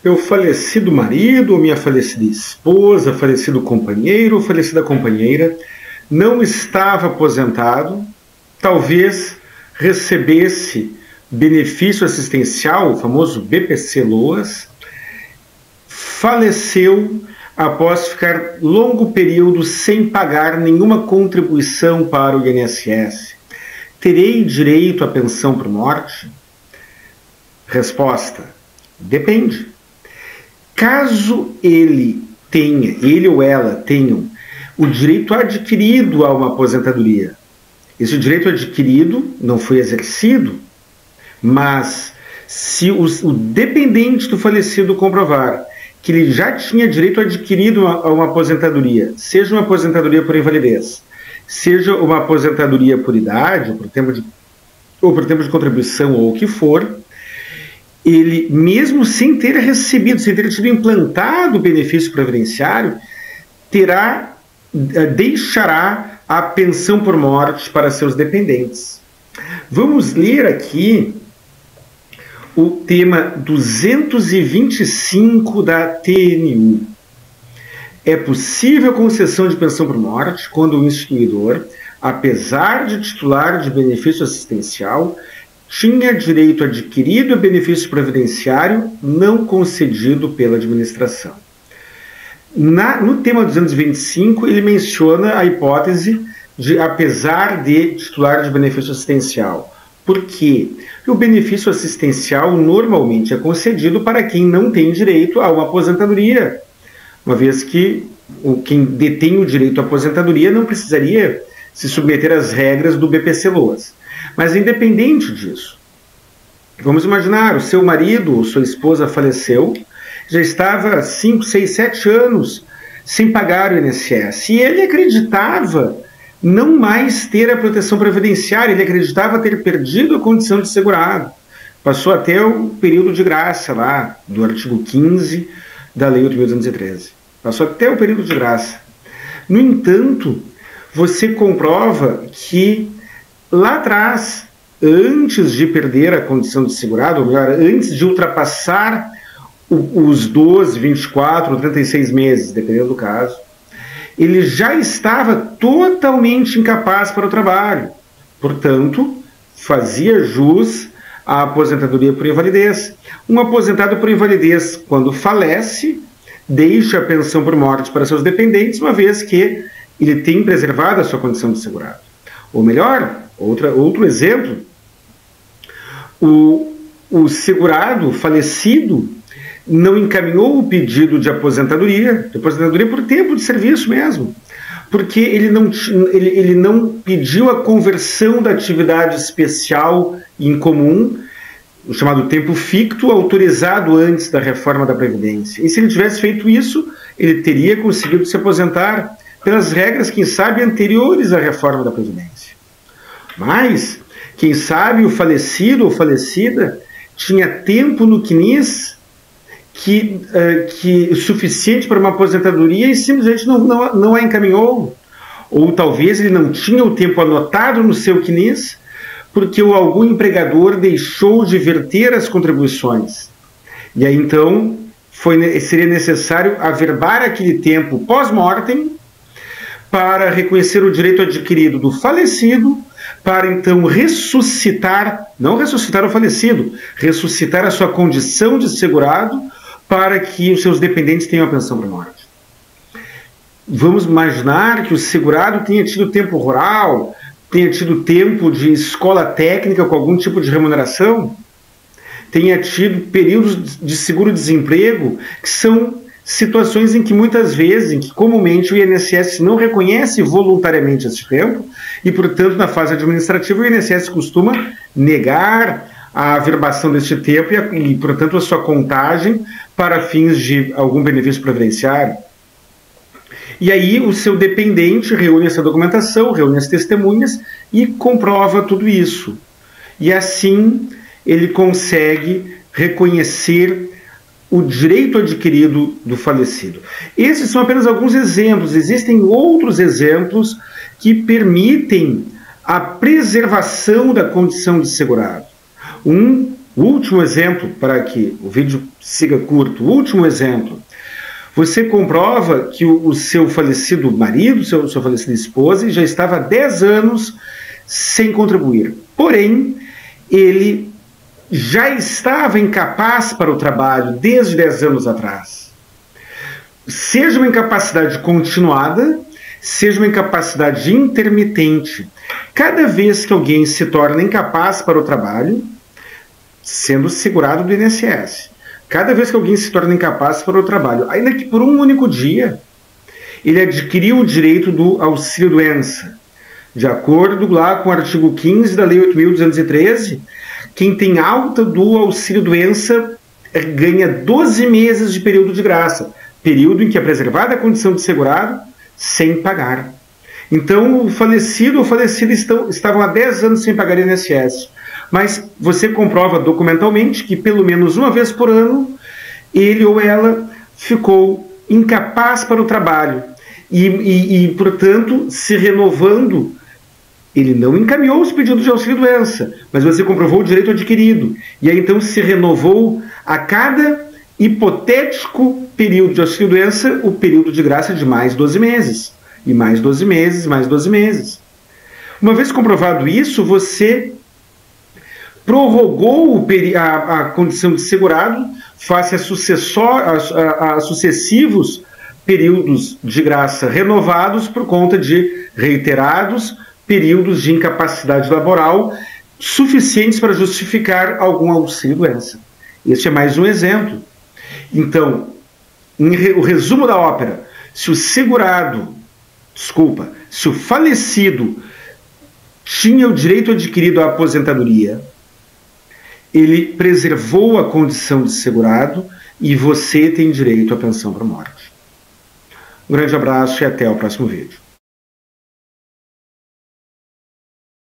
Meu falecido marido, ou minha falecida esposa, falecido companheiro ou falecida companheira não estava aposentado, talvez recebesse benefício assistencial, o famoso BPC-Loas, faleceu após ficar longo período sem pagar nenhuma contribuição para o INSS. Terei direito à pensão por morte? Resposta: depende. Caso ele ou ela tenham o direito adquirido a uma aposentadoria, esse direito adquirido não foi exercido, mas se o dependente do falecido comprovar que ele já tinha direito adquirido a uma aposentadoria, seja uma aposentadoria por invalidez, seja uma aposentadoria por idade, ou por tempo de contribuição, ou o que for, ele, mesmo sem ter recebido, sem ter tido implantado o benefício previdenciário, deixará a pensão por morte para seus dependentes. Vamos ler aqui o tema 225 da TNU. É possível a concessão de pensão por morte quando o instituidor, apesar de titular de benefício assistencial, tinha direito adquirido a benefício previdenciário não concedido pela administração. No tema 225, ele menciona a hipótese de apesar de titular de benefício assistencial. Por quê? Porque o benefício assistencial normalmente é concedido para quem não tem direito a uma aposentadoria, uma vez que quem detém o direito à aposentadoria não precisaria se submeter às regras do BPC-Loas. Mas independente disso, vamos imaginar, o seu marido ou sua esposa faleceu, já estava 5, 6, 7 anos sem pagar o INSS, e ele acreditava não mais ter a proteção previdenciária, ele acreditava ter perdido a condição de segurado. Passou até o período de graça lá, do artigo 15 da Lei 8.213. Passou até o período de graça. No entanto, você comprova que lá atrás, antes de perder a condição de segurado, ou melhor, antes de ultrapassar os 12, 24 ou 36 meses, dependendo do caso, ele já estava totalmente incapaz para o trabalho. Portanto, fazia jus à aposentadoria por invalidez. Um aposentado por invalidez, quando falece, deixa a pensão por morte para seus dependentes, uma vez que ele tem preservado a sua condição de segurado. Ou melhor, outro exemplo, o segurado falecido não encaminhou o pedido de aposentadoria por tempo de serviço mesmo, porque ele não pediu a conversão da atividade especial em comum, o chamado tempo ficto, autorizado antes da reforma da Previdência. E se ele tivesse feito isso, ele teria conseguido se aposentar pelas regras, quem sabe, anteriores à reforma da Previdência. Mas, quem sabe, o falecido ou falecida tinha tempo no CNIS que suficiente para uma aposentadoria e simplesmente não a encaminhou. Ou talvez ele não tinha o tempo anotado no seu CNIS porque algum empregador deixou de verter as contribuições. E aí, então, seria necessário averbar aquele tempo pós-mortem para reconhecer o direito adquirido do falecido, para então não ressuscitar o falecido, ressuscitar a sua condição de segurado para que os seus dependentes tenham a pensão por morte. Vamos imaginar que o segurado tenha tido tempo rural, tenha tido tempo de escola técnica com algum tipo de remuneração, tenha tido períodos de seguro-desemprego, que são situações em que muitas vezes, em que comumente o INSS não reconhece voluntariamente esse tempo e, portanto, na fase administrativa o INSS costuma negar a averbação deste tempo e, portanto, a sua contagem para fins de algum benefício previdenciário. E aí o seu dependente reúne essa documentação, reúne as testemunhas e comprova tudo isso. E assim ele consegue reconhecer o direito adquirido do falecido. Esses são apenas alguns exemplos. Existem outros exemplos que permitem a preservação da condição de segurado. Um O último exemplo, para que o vídeo siga curto, o último exemplo. Você comprova que o seu falecido marido, sua falecida esposa, já estava há 10 anos sem contribuir. Porém, ele já estava incapaz para o trabalho desde 10 anos atrás. Seja uma incapacidade continuada, seja uma incapacidade intermitente. Cada vez que alguém se torna incapaz para o trabalho, sendo segurado do INSS, cada vez que alguém se torna incapaz para o trabalho, ainda que por um único dia, ele adquiriu o direito do auxílio-doença. De acordo lá com o artigo 15 da Lei 8.213, quem tem alta do auxílio-doença ganha 12 meses de período de graça, período em que é preservada a condição de segurado sem pagar. Então, o falecido ou falecida estavam há 10 anos sem pagar INSS. Mas você comprova documentalmente que pelo menos uma vez por ano ele ou ela ficou incapaz para o trabalho e portanto, se renovando, ele não encaminhou os pedidos de auxílio-doença, mas você comprovou o direito adquirido. E aí então se renovou a cada hipotético período de auxílio-doença o período de graça de mais 12 meses. E mais 12 meses, mais 12 meses. Uma vez comprovado isso, você prorrogou a condição de segurado face a sucessivos períodos de graça renovados por conta de reiterados períodos de incapacidade laboral suficientes para justificar algum auxílio-doença. Este é mais um exemplo. Então, o resumo da ópera, se o falecido tinha o direito adquirido à aposentadoria, ele preservou a condição de segurado e você tem direito à pensão por morte. Um grande abraço e até o próximo vídeo.